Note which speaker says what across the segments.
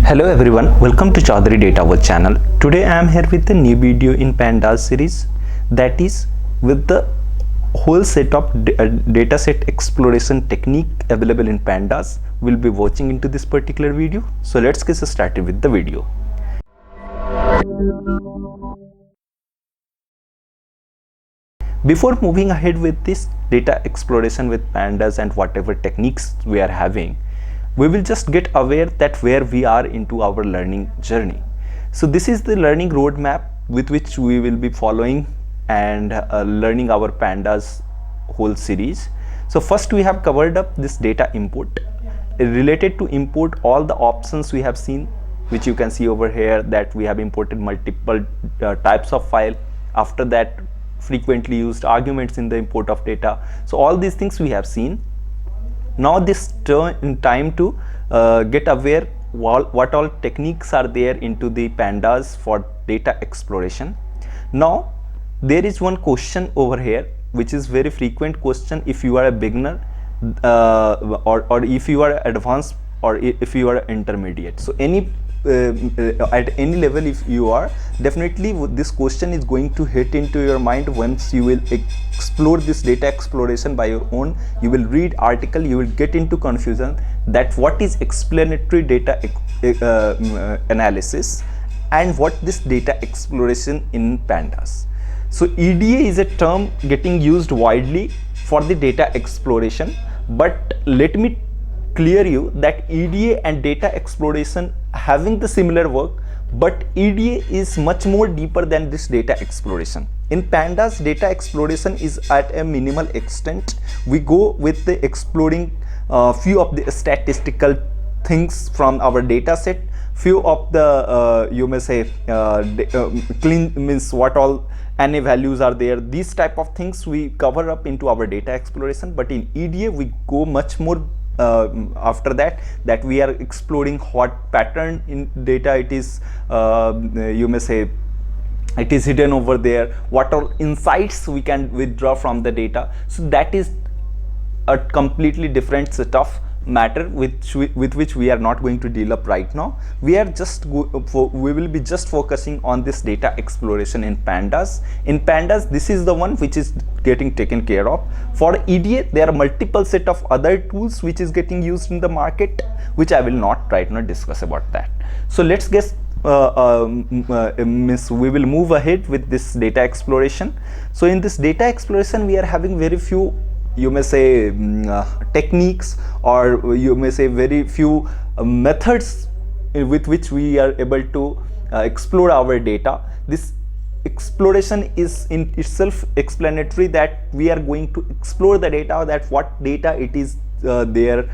Speaker 1: Hello everyone, welcome to Chaudhary Data World channel. Today I am here with a new video in Pandas series, that is with the whole set of dataset exploration technique available in Pandas. We'll be watching into this particular video. So let's get started with the video. Before moving ahead with this data exploration with Pandas and whatever techniques we are having, we will just get aware that where we are into our learning journey. So this is the learning roadmap with which we will be following and learning our Pandas whole series. So first we have covered up this data import. Related to import, all the options we have seen, which you can see over here, that we have imported multiple types of file. After that, frequently used arguments in the import of data. So all these things we have seen. Now this time to get aware what all techniques are there into the Pandas for data exploration. Now there is one question over here which is very frequent question if you are a beginner or if you are advanced or if you are intermediate. So any at any level if you are, definitely this question is going to hit into your mind once you will explore this data exploration by your own. You will read article, you will get into confusion that what is explanatory data analysis and what this data exploration in Pandas. So EDA is a term getting used widely for the data exploration, but let me clear you that EDA and data exploration having the similar work, but EDA is much more deeper than this data exploration. In Pandas, data exploration is at a minimal extent. We go with the exploring few of the statistical things from our data set, few of the you may say clean means what all NA values are there. These type of things we cover up into our data exploration, but in EDA we go much more after that we are exploring what pattern in data it is you may say it is hidden over there, what all insights we can withdraw from the data. So that is a completely different set of matter with which we are not going to deal up right now. We are just we will be just focusing on this data exploration in Pandas. In Pandas, this is the one which is getting taken care of. For EDA, there are multiple set of other tools which is getting used in the market, which I will not right now discuss about that. So let's get we will move ahead with this data exploration. So in this data exploration, we are having very few, you may say techniques, or you may say very few methods with which we are able to explore our data. This exploration is in itself explanatory, that we are going to explore the data, that what data it is there,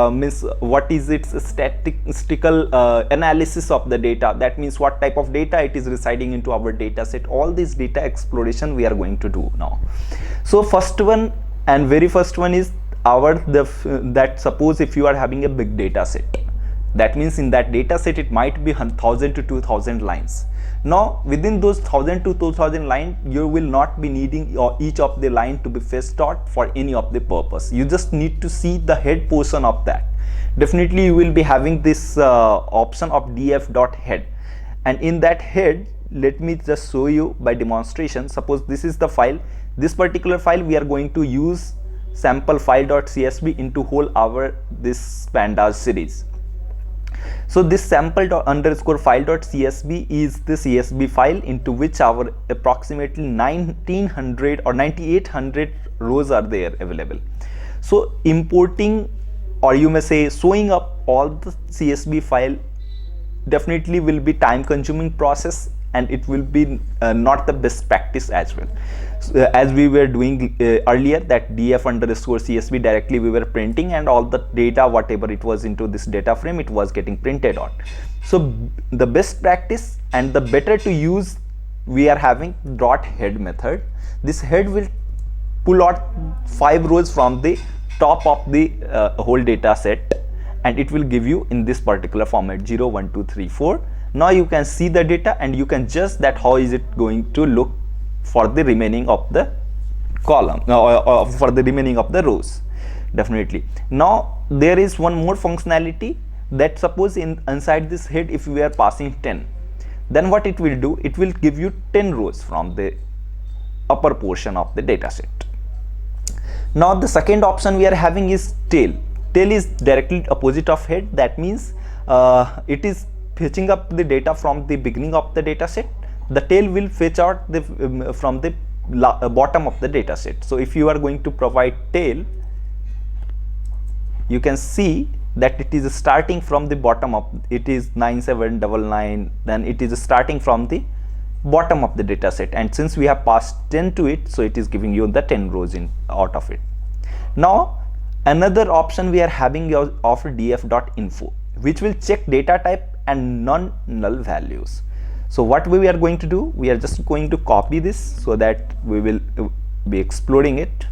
Speaker 1: means what is its statistical analysis of the data, that means what type of data it is residing into our data set. All this data exploration we are going to do now. So first one and very first one is that suppose if you are having a big data set, that means in that data set it might be 1000 to 2000 lines. Now within those 1000 to 2000 lines, you will not be needing each of the line to be fetched out for any of the purpose. You just need to see the head portion of that. Definitely you will be having this option of df.head, and in that head, let me just show you by demonstration. Suppose this is the file. This particular file we are going to use sample file.csv into whole our this Pandas series. So this sample_file.csv is the CSV file into which our approximately 1900 or 9800 rows are there available. So importing, or you may say showing up all the CSV file definitely will be time consuming process, and it will be not the best practice as well. So, as we were doing earlier, that df_csv directly we were printing, and all the data whatever it was into this data frame, it was getting printed out. So the best practice and the better to use, we are having .head method. This head will pull out 5 rows from the top of the whole data set, and it will give you in this particular format 0 1 2 3 4. Now you can see the data and you can judge that how is it going to look for the remaining of the column, for the remaining of the rows. Definitely. Now there is one more functionality that suppose inside this head if we are passing 10, then what it will do, it will give you 10 rows from the upper portion of the data set. Now the second option we are having is tail. Tail is directly opposite of head. That means it is fetching up the data from the beginning of the data set. The tail will fetch out the from the bottom of the data set. So if you are going to provide tail, you can see that it is starting from the bottom of it is 9799, then it is starting from the bottom of the data set, and since we have passed 10 to it, so it is giving you the 10 rows in out of it. Now another option we are having of df.info, which will check data type and non-null values. So what we are going to do, we are just going to copy this so that we will be exploring it.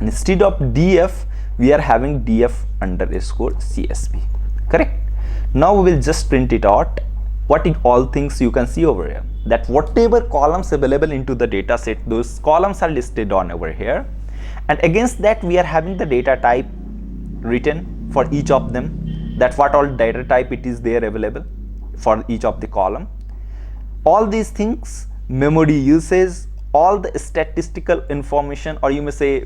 Speaker 1: Instead of df, we are having df_csv, correct? Now we will just print it out. What it all things you can see over here, that whatever columns available into the data set, those columns are listed on over here, and against that we are having the data type written for each of them, that what all data type it is there available for each of the column. All these things, memory usage, all the statistical information, or you may say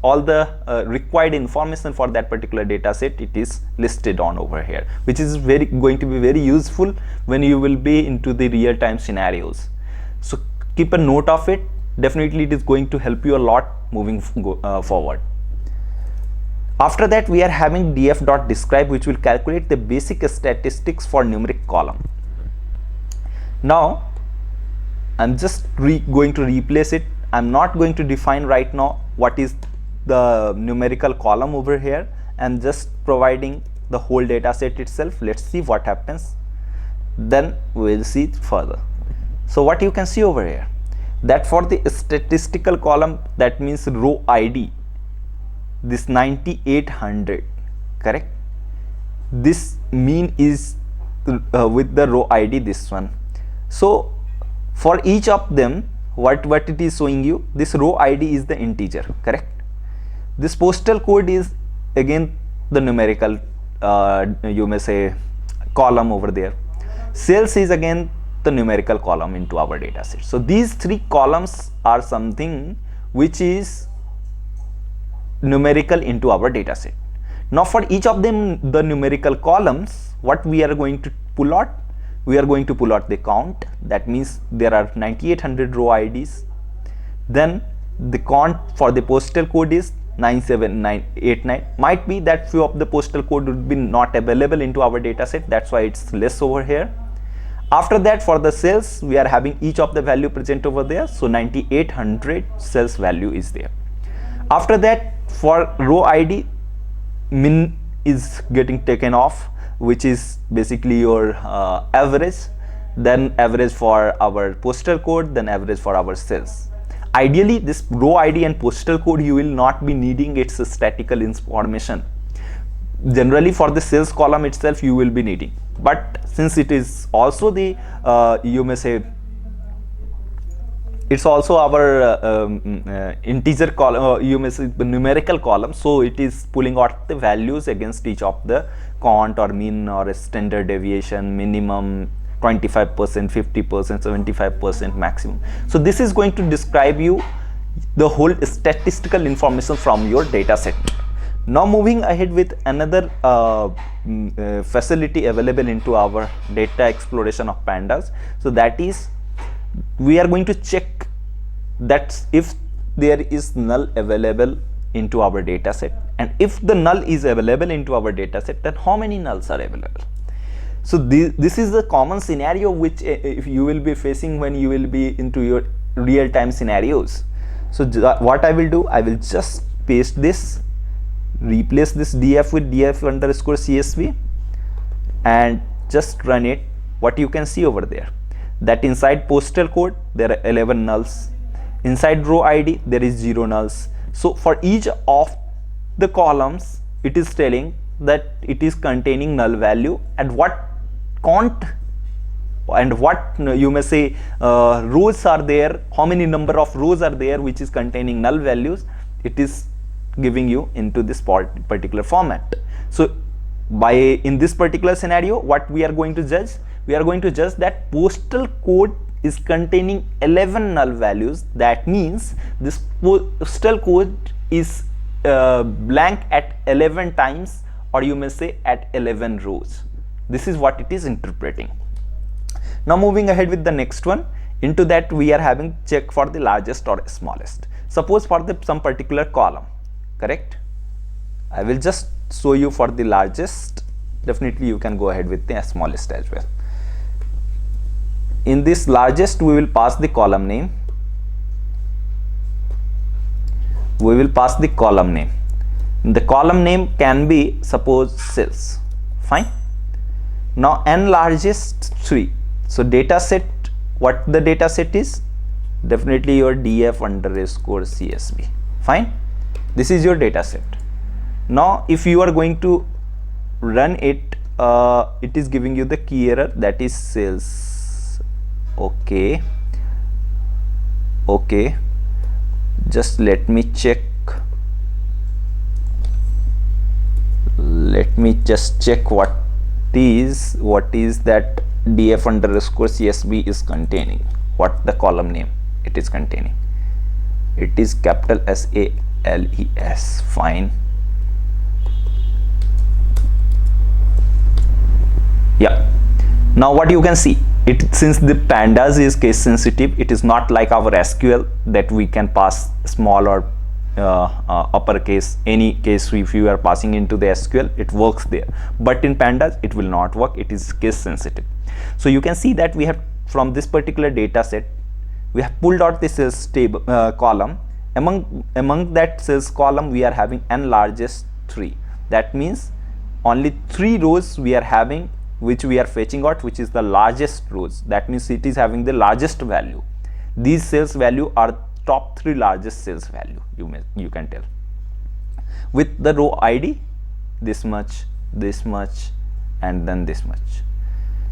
Speaker 1: all the required information for that particular data set, it is listed on over here, which is going to be very useful when you will be into the real-time scenarios. So keep a note of it. Definitely it is going to help you a lot moving forward. After that we are having df.describe, which will calculate the basic statistics for numeric column. Now I'm just going to replace it. I'm not going to define right now what is the numerical column over here. I'm just providing the whole data set itself. Let's see what happens, then we'll see it further. So what you can see over here, that for the statistical column, that means row ID, this 9800, correct? This mean is with the row ID, this one. So for each of them, what it is showing you, this row ID is the integer, correct? This postal code is again the numerical you may say column over there. Sales is again the numerical column into our data set. So these three columns are something which is numerical into our data set. Now for each of them, the numerical columns, what we are going to pull out, we are going to pull out the count. That means there are 9800 row IDs. Then the count for the postal code is 97989. Might be that few of the postal code would be not available into our data set, that's why it's less over here. After that, for the sales, we are having each of the value present over there, so 9800 sales value is there. After that, for row ID, min is getting taken off, which is basically your average, then average for our postal code, then average for our sales. Ideally, this row ID and postal code, you will not be needing its statistical information. Generally for the sales column itself you will be needing, but since it is also the you may say it's also our integer column, you may say the numerical column, so it is pulling out the values against each of the count or mean or standard deviation, minimum, 25%, 50%, 75% maximum. So this is going to describe you the whole statistical information from your data set. Now moving ahead with another facility available into our data exploration of Pandas. So that is, we are going to check that if there is null available into our data set, and if the null is available into our data set, then how many nulls are available. So this is the common scenario which if you will be facing when you will be into your real-time scenarios. So what I will do, I will just paste this, replace this df with df_csv and just run it. What you can see over there, that inside postal code there are 11 nulls, inside row ID there is 0 nulls. So for each of the columns it is telling that it is containing null value, and what count and what you may say rows are there, how many number of rows are there which is containing null values, it is giving you into this particular format. So in this particular scenario, what we are going to judge? We are going to judge that postal code is containing 11 null values. That means this postal code is blank at 11 times, or you may say at 11 rows. This is what it is interpreting. Now moving ahead with the next one. Into that we are having check for the largest or smallest. Suppose for the some particular column, correct? I will just show you for the largest. Definitely you can go ahead with the smallest as well. In this largest, we will pass the column name. We will pass the column name. The column name can be, suppose, sales. Fine. Now n largest 3. So data set, what the data set is? Definitely your df_csv. Fine. This is your data set. Now if you are going to run it, it is giving you the key error, that is sales. Okay, just let me check. Let me just check what is that df_csv is containing, what the column name it is containing. It is capital SALES. Fine. Yeah. Now what you can see, since the pandas is case sensitive, it is not like our SQL that we can pass small or uppercase, any case. If you are passing into the SQL, it works there, but in pandas it will not work. It is case sensitive. So you can see that we have, from this particular data set, we have pulled out the sales table column. Among that sales column, we are having n largest 3. That means only 3 rows we are having, which we are fetching out, which is the largest rows. That means it is having the largest value. These sales value are top 3 largest sales value, you can tell, with the row ID this much, and then this much.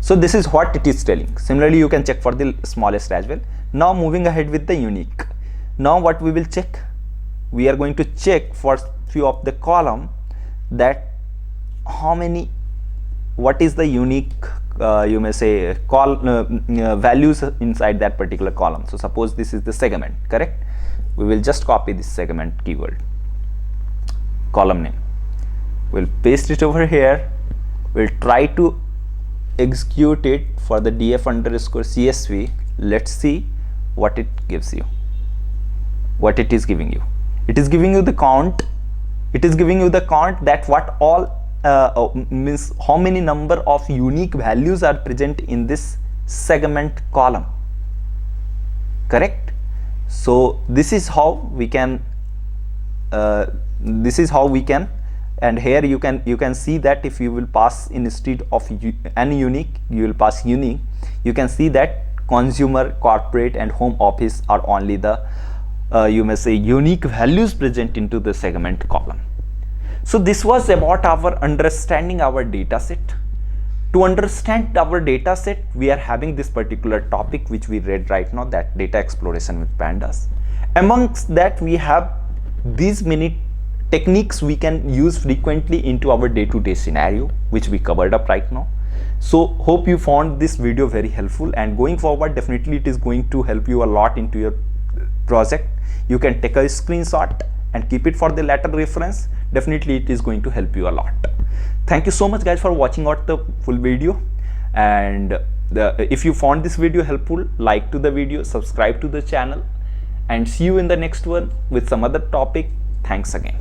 Speaker 1: So this is what it is telling. Similarly you can check for the smallest as well. Now moving ahead with the unique. Now what we will check, we are going to check for few of the column that what is the unique you may say values inside that particular column. So suppose this is the segment, correct? We will just copy this segment keyword, column name, we'll paste it over here. We'll try to execute it for the df_csv. Let's see what it gives you, what it is giving you. It is giving you the count. It is giving you the count that what all means how many number of unique values are present in this segment column, correct? So this is how we can and here you can see that if you will pass, instead of any unique, you will pass unique. You can see that consumer, corporate and home office are only the you may say unique values present into the segment column. So this was about our understanding our data set. To understand our data set, we are having this particular topic which we read right now, that data exploration with pandas. Amongst that, we have these many techniques we can use frequently into our day-to-day scenario, which we covered up right now. So hope you found this video very helpful, and going forward definitely it is going to help you a lot into your project. You can take a screenshot and keep it for the later reference. Definitely it is going to help you a lot. Thank you so much guys for watching out the full video, and if you found this video helpful, like to the video, subscribe to the channel, and see you in the next one with some other topic. Thanks again.